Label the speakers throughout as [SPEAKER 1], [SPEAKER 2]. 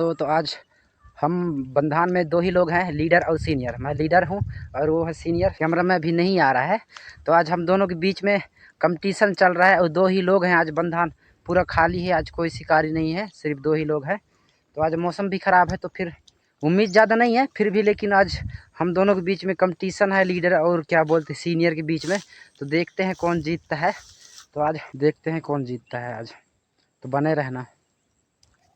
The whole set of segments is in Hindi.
[SPEAKER 1] दोस्तों तो आज हम बंधान में 2 ही लोग हैं, लीडर और सीनियर। मैं लीडर हूं और वो है सीनियर। कैमरा में अभी नहीं आ रहा है, तो आज हम दोनों के बीच में कंपटीशन चल रहा है और 2 ही लोग हैं। आज बंधान पूरा खाली है, आज कोई शिकारी नहीं है, सिर्फ 2 ही लोग हैं। तो आज मौसम भी ख़राब है, तो फिर उम्मीद ज़्यादा नहीं है फिर भी, लेकिन आज हम दोनों के बीच में कंपटीशन है, लीडर और क्या बोलते सीनियर के बीच में। तो देखते हैं कौन जीतता है। तो आज देखते हैं कौन जीतता है आज, तो बने रहना।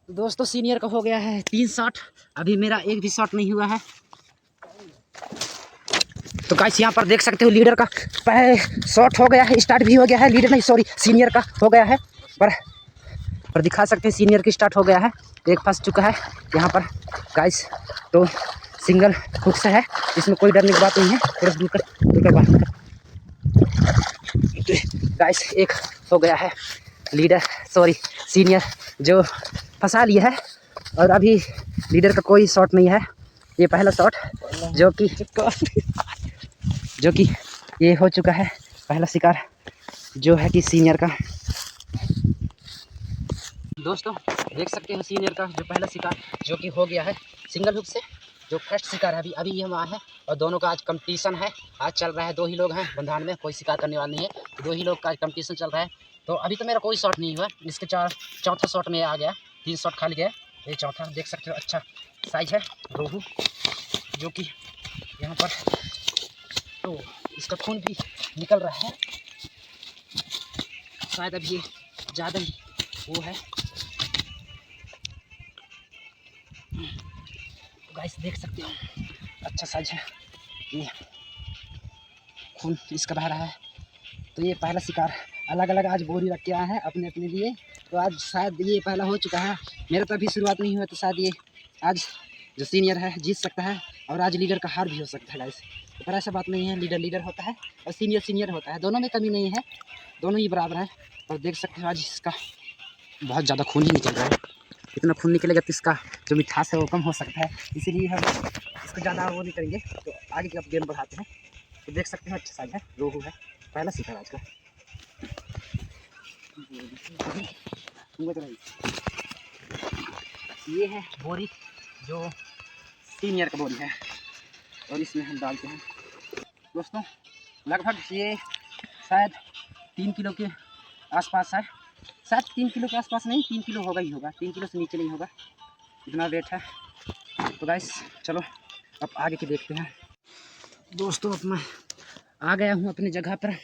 [SPEAKER 1] तो दोस्तों सीनियर का हो गया है 3 शॉट, अभी मेरा एक भी शॉट नहीं हुआ है। तो गाइस यहाँ पर देख सकते हो लीडर का शॉट हो गया है, स्टार्ट भी हो गया है। लीडर नहीं सॉरी सीनियर का हो गया है, पर दिखा सकते हैं सीनियर की स्टार्ट हो गया है, एक फंस चुका है यहाँ पर गाइस। तो सिंगल हुक से है, इसमें कोई डरने की बात नहीं है। थोड़ा दूर कर गाइस, एक हो गया है लीडर सॉरी सीनियर जो फंसा लिया है, और अभी लीडर का कोई शॉट नहीं है। ये पहला शॉट जो कि ये हो चुका है, पहला शिकार जो है कि सीनियर का। दोस्तों देख सकते हैं सीनियर का जो पहला शिकार जो कि हो गया है सिंगल हुक से, जो फर्स्ट शिकार है अभी ये वहाँ है। और दोनों का आज कंपटीशन है, आज चल रहा है। 2 ही लोग हैं बंधान में, कोई शिकार करने वाला नहीं है, 2 ही लोग का कंपटीशन चल रहा है। तो अभी तो मेरा कोई शॉट नहीं हुआ, इसके चौथा शॉट में आ गया, 3 शॉट खाली गया, ये चौथा। देख सकते हो अच्छा साइज है रोहू जो कि यहाँ पर। तो इसका खून भी निकल रहा है, शायद अभी ये ज़्यादा ही वो है। गाइस देख सकते हो अच्छा साइज है, ये खून इसका बह रहा है। तो ये पहला शिकार अलग अलग आज बोरी रख के आए हैं अपने अपने लिए। तो आज शायद ये पहला हो चुका है, मेरा तो अभी शुरुआत नहीं हुआ, तो शायद ये आज जो सीनियर है जीत सकता है, और आज लीडर का हार भी हो सकता है गाइस। तो पर ऐसा बात नहीं है, लीडर लीडर होता है और सीनियर सीनियर होता है, दोनों में कमी नहीं है, दोनों ही बराबर है। और देख सकते हो आज इसका बहुत ज़्यादा खून ही निकल रहा है। इतना खून निकलेगा तो इसका जो मिठास है वो कम हो सकता है, इसीलिए हम इसको ज़्यादा वो नहीं करेंगे। तो आगे की आप गेम बढ़ाते हैं। तो देख सकते हैं अच्छा साइज है, रोहू है, पहला शिकार आज का। ये है बोरी जो सीनियर का बोरी है, और इसमें हम डालते हैं दोस्तों लगभग ये शायद 3 किलो के आसपास है, शायद 3 किलो के आसपास नहीं, 3 किलो होगा ही होगा, 3 किलो से नीचे नहीं होगा, इतना वेट है। तो गाइस चलो अब आगे के देखते हैं। दोस्तों अब मैं आ गया हूँ अपनी जगह पर,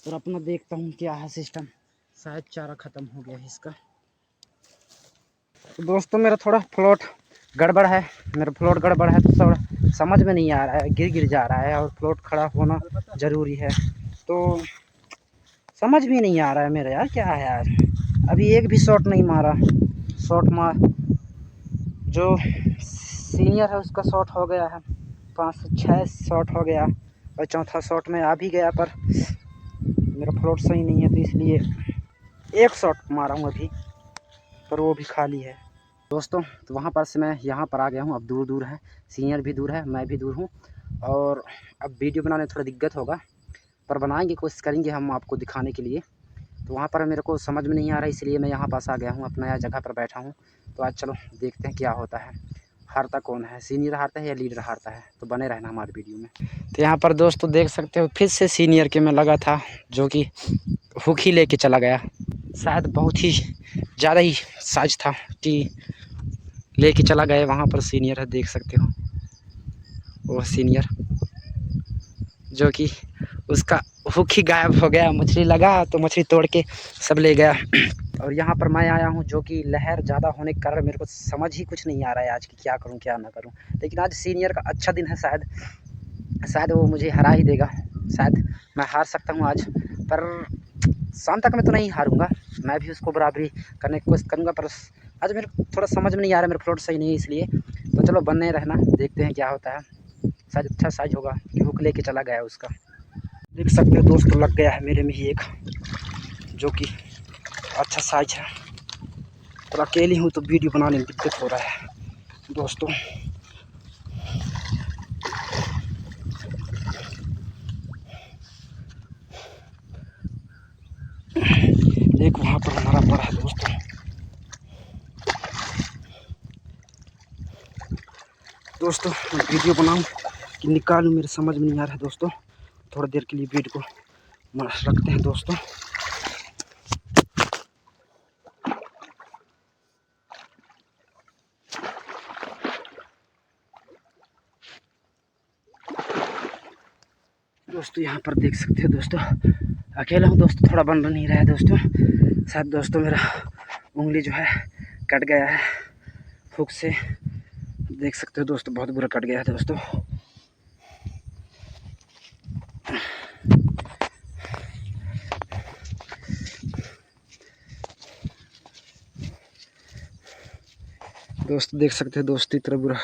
[SPEAKER 1] और अपना देखता हूँ क्या है सिस्टम। शायद चारा ख़त्म हो गया है इसका। तो दोस्तों मेरा थोड़ा फ्लोट गड़बड़ है, तो थोड़ा समझ में नहीं आ रहा है, गिर जा रहा है, और फ्लोट खड़ा होना ज़रूरी है। तो समझ भी नहीं आ रहा है मेरा यार, क्या है यार। अभी एक भी शॉट नहीं मारा, शॉट मार जो सीनियर है उसका शॉट हो गया है, 5 से 6 शॉट हो गया, और चौथा शॉट में आ भी गया, पर मेरा फ्लोट सही नहीं है, तो इसलिए एक शॉट मारा हूँ अभी, पर वो भी खाली है। दोस्तों तो वहाँ पर से मैं यहाँ पर आ गया हूँ, अब दूर है, सीनियर भी दूर है, मैं भी दूर हूँ, और अब वीडियो बनाने थोड़ा दिक्कत होगा, पर बनाएंगे, कोशिश करेंगे हम आपको दिखाने के लिए। तो वहाँ पर मेरे को समझ में नहीं आ रहा, इसलिए मैं यहाँ पास आ गया हूँ, अपना नया जगह पर बैठा हूँ। तो आज चलो देखते हैं क्या होता है, हारता कौन है, सीनियर हारता है या लीडर हारता है। तो बने रहना हमारे वीडियो में। तो यहाँ पर दोस्तों देख सकते हो फिर से सीनियर के में लगा था, जो कि हुक ही लेके चला गया, शायद बहुत ही ज़्यादा ही साइज था कि लेके चला गया। वहाँ पर सीनियर है, देख सकते हो वो सीनियर जो कि उसका हुक ही गायब हो गया, मछली लगा तो मछली तोड़ के सब ले गया। और यहाँ पर मैं आया हूँ, जो कि लहर ज़्यादा होने के कारण मेरे को समझ ही कुछ नहीं आ रहा है आज की क्या करूँ क्या ना करूँ। लेकिन आज सीनियर का अच्छा दिन है, शायद वो मुझे हरा ही देगा, शायद मैं हार सकता हूँ आज, पर शाम तक मैं तो नहीं हारूंगा, मैं भी उसको बराबरी करने की कोशिश करूँगा। पर आज मेरे थोड़ा समझ में नहीं आ रहा, मेरा फ्लोट सही नहीं है इसलिए। तो चलो बने रहना, देखते हैं क्या होता है। शायद अच्छा साइज होगा कि हुक लेके चला गया उसका। देख सकते हो दोस्तों लग गया है मेरे में ही एक, जो कि अच्छा साइज है। तो अकेली हूँ तो वीडियो बनाने में दिक्कत हो रहा है दोस्तों। एक वहाँ पर हमारा पड़ा है दोस्तों, दोस्तों मैं वीडियो बनाऊं कि निकालूं मेरे समझ में नहीं आ रहा है दोस्तों। थोड़ी देर के लिए वीडियो को रखते हैं दोस्तों। दोस्तों यहाँ पर देख सकते हो दोस्तों, अकेला हूँ दोस्तों, थोड़ा बन नहीं रहा है दोस्तों। शायद दोस्तों मेरा उंगली जो है कट गया है हुक से, देख सकते हो दोस्तों, बहुत बुरा कट गया है दोस्तों। दोस्तों देख सकते हो दोस्तों, इतना बुरा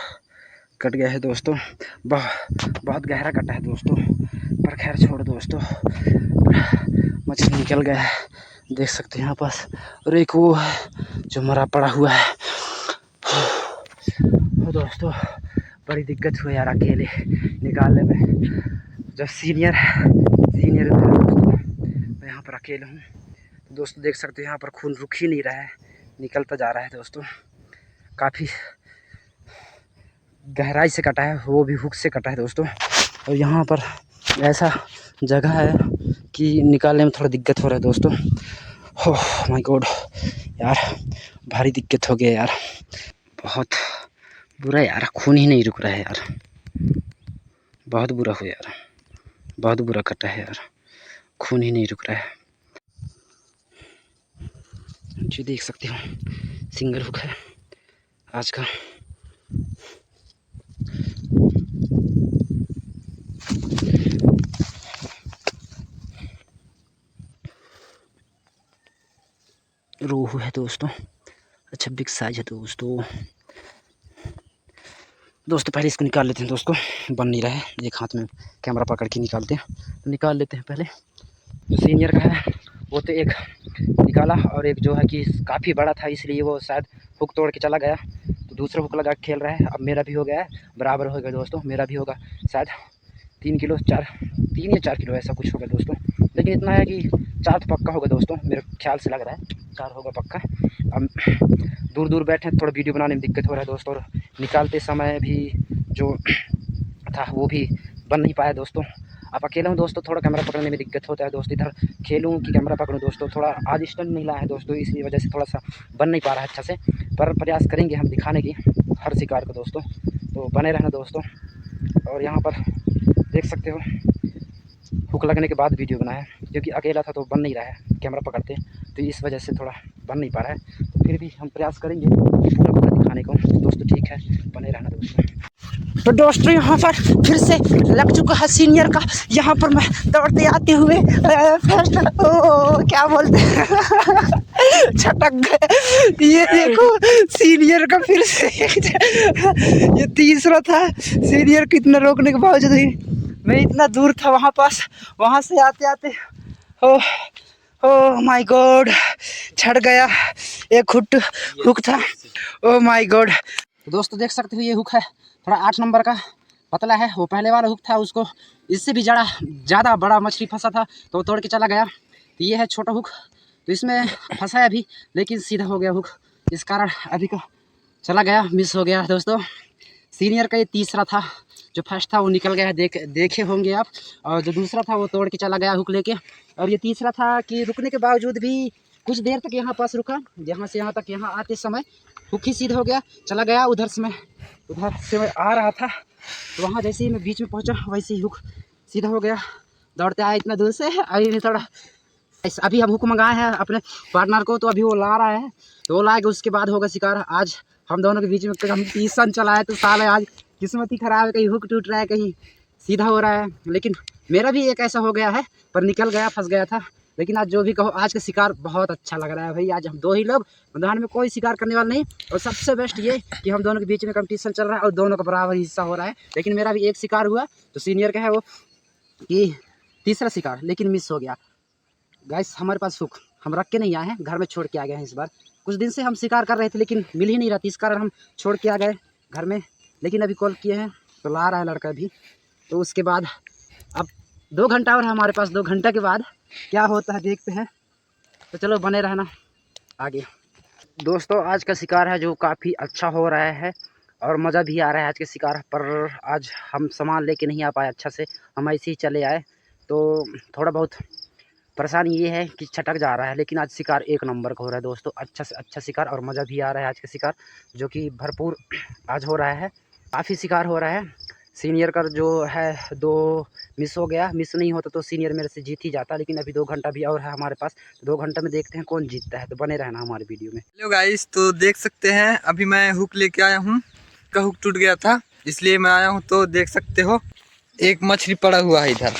[SPEAKER 1] कट गया है दोस्तों, बहुत गहरा कटा है दोस्तों। पर खैर छोड़ दोस्तों, मछली निकल गया है, देख सकते हैं यहाँ पास। और एक वो है जो मरा पड़ा हुआ है। दोस्तों बड़ी दिक्कत हुई यार अकेले निकालने में, जब सीनियर दोस्तों, मैं यहाँ पर अकेले हूँ। तो दोस्तों देख सकते हो यहाँ पर खून रुक ही नहीं रहा है, निकलता जा रहा है दोस्तों। काफ़ी गहराई से कटा है, वो भी हुक से कटा है दोस्तों। और यहाँ पर ऐसा जगह है कि निकालने में थोड़ा दिक्कत हो रहा है दोस्तों। ओह माय गॉड यार, भारी दिक्कत हो गया यार, बहुत बुरा यार, खून ही नहीं रुक रहा है यार, बहुत बुरा हो यार, बहुत बुरा कटा है यार, खून ही नहीं रुक रहा है जी। देख सकते हो सिंगल हुक है आज का। रोहू है दोस्तों, अच्छा बिग साइज है दोस्तों। पहले इसको निकाल लेते हैं दोस्तों, बन नहीं रहा है, एक हाथ में कैमरा पकड़ के निकालते हैं, तो निकाल लेते हैं पहले। जो सीनियर का है वो तो एक निकाला, और एक जो है कि काफ़ी बड़ा था इसलिए वो शायद हुक तोड़ के चला गया, तो दूसरा हुक लगा के खेल रहा है। अब मेरा भी हो गया है, बराबर हो गया दोस्तों, मेरा भी होगा शायद 3 या 4 किलो ऐसा कुछ होगा दोस्तों। लेकिन इतना है कि 4 तो पक्का होगा दोस्तों, मेरे ख्याल से लग रहा है 4 होगा पक्का। अब दूर दूर बैठे थोड़ा वीडियो बनाने में दिक्कत हो रहा है दोस्तों, और निकालते समय भी जो था वो भी बन नहीं पाया दोस्तों। अब अकेला हूँ दोस्तों, थोड़ा कैमरा पकड़ने में दिक्कत होता है दोस्तों, इधर खेलूँ कि कैमरा पकड़ूँ दोस्तों, थोड़ा आज स्टैंड नहीं लाया है दोस्तों, इसलिए वजह से थोड़ा सा बन नहीं पा रहा है अच्छा से। पर प्रयास करेंगे हम दिखाने की हर शिकार को दोस्तों, तो बने रहना दोस्तों। और यहाँ पर देख सकते हो हुक लगने के बाद वीडियो बनाया, क्योंकि अकेला था तो बन नहीं रहा है कैमरा पकड़ते, तो इस वजह से थोड़ा बन नहीं पा रहा है। तो फिर भी हम प्रयास करेंगे पूरा पूरा दिखाने को दोस्तों, ठीक है, बने रहना दोस्तों। तो दोस्तों यहाँ पर फिर से लग चुका है सीनियर का, यहाँ पर मैं दौड़ते आते हुए फर्स्ट क्या बोलते हैं छटक गए। ये देखो सीनियर का फिर से ये तीसरा था। सीनियर को इतना रोकने के बावजूद भी मैं इतना दूर था वहाँ पास, वहाँ से आते आते ओह माय गॉड छट गया, एक हुक था। ओह माय गॉड दोस्तों देख सकते हो ये हुक है थोड़ा 8 नंबर का पतला है, वो पहले वाला हुक था उसको इससे भी ज़्यादा बड़ा मछली फंसा था तो वो तोड़ के चला गया। तो ये है छोटा हुक, तो इसमें फंसा है अभी, लेकिन सीधा हो गया हुक, इस कारण अभी का चला गया, मिस हो गया दोस्तों। सीनियर का ये तीसरा था, जो फर्स्ट था वो निकल गया देखे होंगे आप, और जो दूसरा था वो तोड़ के चला गया हुक लेके। और ये तीसरा था कि रुकने के बावजूद भी कुछ देर तक यहाँ पास रुका, यहाँ से यहाँ तक, यहाँ आते समय हुक ही सीधा हो गया चला गया। उधर से मैं आ रहा था, तो वहाँ जैसे ही मैं बीच में पहुँचा वैसे ही हुक सीधा हो गया, दौड़ते आए इतना दूर से। अभी थोड़ा अभी हम हुक मंगाए हैं अपने पार्टनर को, तो अभी वो ला रहा है, तो वो लाएगा उसके बाद होगा शिकार। आज हम दोनों के बीच में कंपटीशन चला है, तो साल है आज किस्मत ही खराब है, कहीं हुक टूट रहा है कहीं सीधा हो रहा है। लेकिन मेरा भी एक ऐसा हो गया है, पर निकल गया, फंस गया था। लेकिन आज जो भी कहो, आज का शिकार बहुत अच्छा लग रहा है भाई। आज हम 2 ही लोग, मैदान में कोई शिकार करने वाला नहीं, और सबसे बेस्ट ये कि हम दोनों के बीच में कंपटीशन चल रहा है और दोनों का बराबर हिस्सा हो रहा है। लेकिन मेरा भी एक शिकार हुआ, तो सीनियर का है वो कि तीसरा शिकार, लेकिन मिस हो गया। गाइस हमारे पास हुक हम रख के नहीं आए हैं, घर में छोड़ के आ गए हैं इस बार। कुछ दिन से हम शिकार कर रहे थे लेकिन मिल ही नहीं रहा था, इस कारण हम छोड़ के आ गए घर में। लेकिन अभी कॉल किए हैं तो ला रहा है लड़का भी, तो उसके बाद अब 2 घंटा और हमारे पास, 2 घंटे के बाद क्या होता है देखते हैं। तो चलो बने रहना आगे। दोस्तों आज का शिकार है जो काफ़ी अच्छा हो रहा है, और मज़ा भी आ रहा है आज के शिकार पर। आज हम सामान लेके नहीं आ पाए अच्छा से, हम ऐसे ही चले आए, तो थोड़ा बहुत परेशानी ये है कि छटक जा रहा है। लेकिन आज शिकार एक नंबर का हो रहा है दोस्तों, अच्छा से अच्छा शिकार, और मज़ा भी आ रहा है आज का शिकार जो कि भरपूर आज हो रहा है। काफ़ी शिकार हो रहा है। सीनियर का जो है 2 मिस हो गया, मिस नहीं होता तो सीनियर मेरे से जीत ही जाता, लेकिन अभी 2 घंटा भी और है हमारे पास। 2 घंटे में देखते हैं कौन जीतता है, तो बने रहना हमारे वीडियो में।
[SPEAKER 2] हेलो गाइस, तो देख सकते हैं अभी मैं हुक लेके आया हूँ। का हुक टूट गया था इसलिए मैं आया हूँ, तो देख सकते हो एक मछली पड़ा हुआ है इधर।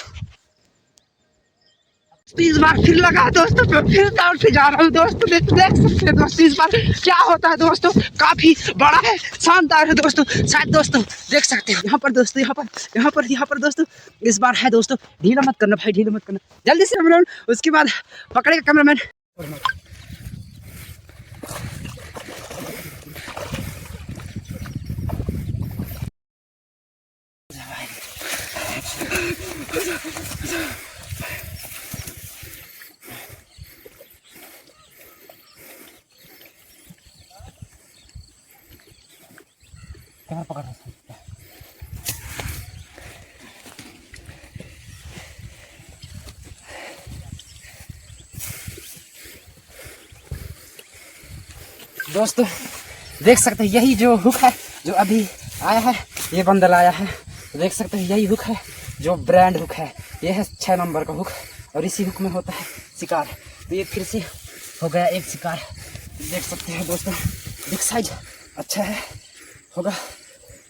[SPEAKER 1] इस बार फिर लगा दोस्तों, मैं फिर दौड़ से जा रहा हूँ दोस्तों। देख सकते हैं दोस्तों इस बार क्या होता है दोस्तों, काफी बड़ा है, शानदार है दोस्तों। शायद दोस्तों देख सकते हो यहाँ पर दोस्तों, यहाँ पर दोस्तों इस बार है दोस्तों। ढीला मत करना भाई, ढीला मत करना, जल्दी से कैमरामैन, उसके बाद पकड़ेगा कैमरामैन। कैमरा पकड़ रहा है। दोस्तों देख सकते हैं यही जो हुक है जो अभी आया है, ये बंडल आया है, देख सकते हैं यही हुक है जो ब्रांड हुक है। ये है 6 नंबर का हुक, और इसी हुक में होता है शिकार। तो ये फिर से हो गया एक शिकार, देख सकते हैं दोस्तों। बिग साइज अच्छा है, होगा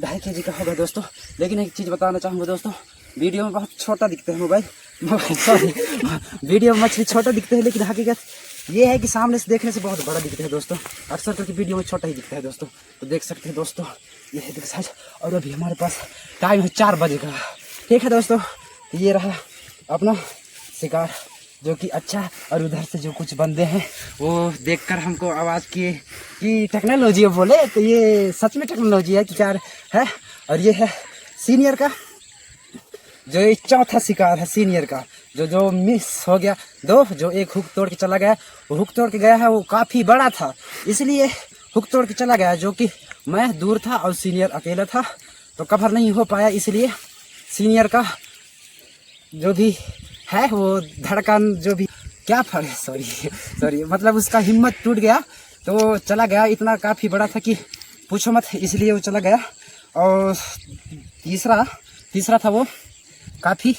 [SPEAKER 1] 2.5 kg का होगा दोस्तों। लेकिन एक चीज़ बताना चाहूँगा दोस्तों, वीडियो में बहुत छोटा दिखते हैं मोबाइल सॉरी वीडियो में मछली छोटा दिखते हैं, लेकिन हकीकत ये है कि सामने से देखने से बहुत बड़ा दिखता है दोस्तों। अक्सर करके वीडियो में छोटा ही दिखता है दोस्तों। तो देख सकते हैं दोस्तों ये है बिग साइज, और अभी हमारे पास टाइम है 4 बजे का। ठीक है दोस्तों, ये रहा अपना शिकार जो कि अच्छा है। और उधर से जो कुछ बंदे हैं वो देखकर हमको आवाज़ किए कि टेक्नोलॉजी है बोले, तो ये सच में टेक्नोलॉजी है कि क्या है। और ये है सीनियर का जो ये चौथा शिकार है, सीनियर का जो मिस हो गया। जो एक हुक तोड़ के चला गया, वो हुक तोड़ के गया है, वो काफ़ी बड़ा था इसलिए हुक तोड़ के चला गया, जो कि मैं दूर था और सीनियर अकेला था तो कवर नहीं हो पाया। इसलिए सीनियर का जो भी है वो धड़कन जो भी क्या फर्क, सॉरी मतलब उसका हिम्मत टूट गया तो चला गया। इतना काफ़ी बड़ा था कि पूछो मत, इसलिए वो चला गया। और तीसरा था वो काफ़ी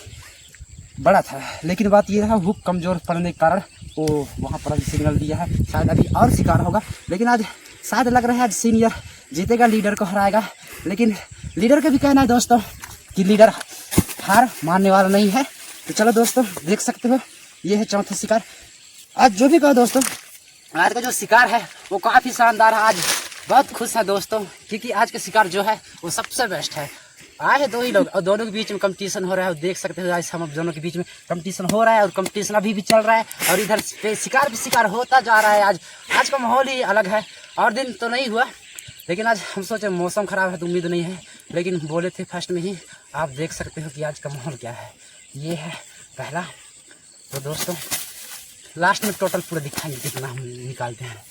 [SPEAKER 1] बड़ा था, लेकिन बात ये है हुक कमज़ोर पड़ने के कारण वो वहाँ पर सिग्नल दिया है। शायद अभी और शिकार होगा, लेकिन आज शायद लग रहा है आज सीनियर जीतेगा, लीडर को हराएगा। लेकिन लीडर का भी कहना है दोस्तों कि लीडर हार मानने वाला नहीं है। तो चलो दोस्तों देख सकते हो ये है चौथा शिकार। आज जो भी कहो दोस्तों, आज का जो शिकार है वो काफ़ी शानदार है। आज बहुत खुश है दोस्तों, क्योंकि आज का शिकार जो है वो सबसे बेस्ट है। आए हैं 2 ही लोग और दोनों के बीच में कंपटीशन हो रहा है। देख सकते हो आज हम दोनों के बीच में कंपटीशन हो रहा है, और कंपटीशन अभी भी चल रहा है, और इधर पे शिकार भी शिकार होता जा रहा है। आज का माहौल ही अलग है। और दिन तो नहीं हुआ, लेकिन आज हम सोचे मौसम ख़राब है तो उम्मीद नहीं है, लेकिन बोले थे फर्स्ट में ही। आप देख सकते हो कि आज का माहौल क्या है। ये है पहला। तो दोस्तों लास्ट में टोटल पूरा दिखाएंगे कितना हम निकालते हैं।